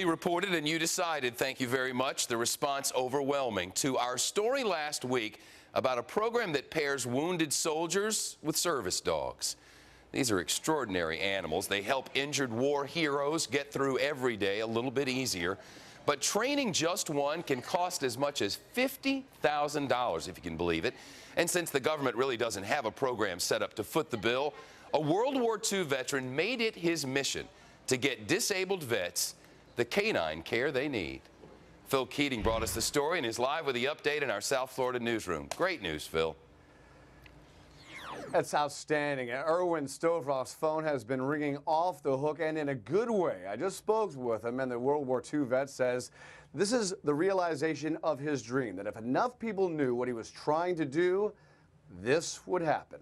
reported and you decided, thank you very much. The response overwhelming to our story last week about a program that pairs wounded soldiers with service dogs. These are extraordinary animals. They help injured war heroes get through every day a little bit easier. But training just one can cost as much as $50,000, if you can believe it. And since the government really doesn't have a program set up to foot the bill, a World War II veteran made it his mission to get disabled vets the canine care they need. Phil Keating brought us the story and is live with the update in our South Florida newsroom. Great news, Phil. That's outstanding. Irwin Stovroff's phone has been ringing off the hook, and in a good way. I just spoke with him, and the World War II vet says this is the realization of his dream, that if enough people knew what he was trying to do, this would happen.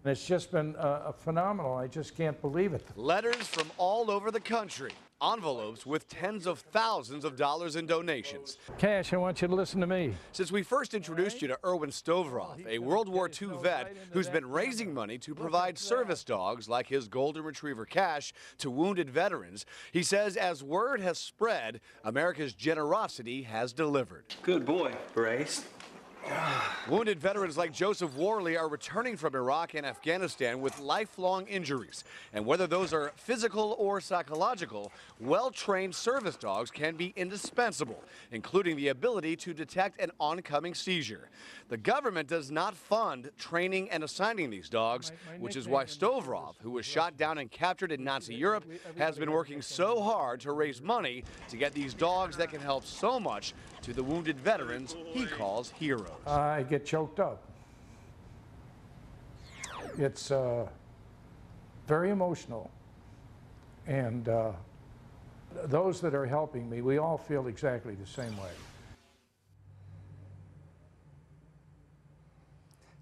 It's just been phenomenal. I just can't believe it. Letters from all over the country, envelopes with tens of thousands of dollars in donations. Cash, I want you to listen to me. Since we first introduced you to Irwin Stovroff, a World War II vet who's been raising money to provide service dogs like his golden retriever Cash to wounded veterans, he says as word has spread, America's generosity has delivered. Good boy, Brace. Wounded veterans like Joseph Worley are returning from Iraq and Afghanistan with lifelong injuries. And whether those are physical or psychological, well-trained service dogs can be indispensable, including the ability to detect an oncoming seizure. The government does not fund training and assigning these dogs, which is why Stovroff, who was shot down and captured in Nazi Europe, has been working so hard to raise money to get these dogs that can help so much to the wounded veterans he calls heroes. I get choked up. It's very emotional. And those that are helping me, we all feel exactly the same way.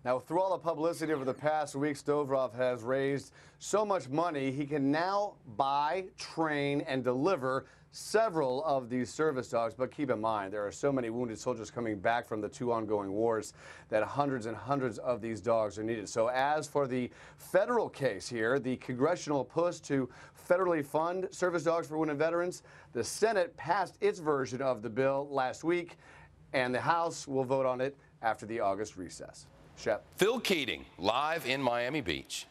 Now, through all the publicity over the past week, Stovroff has raised so much money, he can now buy, train, and deliver several of these service dogs. But keep in mind, there are so many wounded soldiers coming back from the two ongoing wars that hundreds and hundreds of these dogs are needed. So as for the federal case here, the congressional push to federally fund service dogs for wounded veterans, the Senate passed its version of the bill last week, and the House will vote on it after the August recess. Shep. Phil Keating, live in Miami Beach.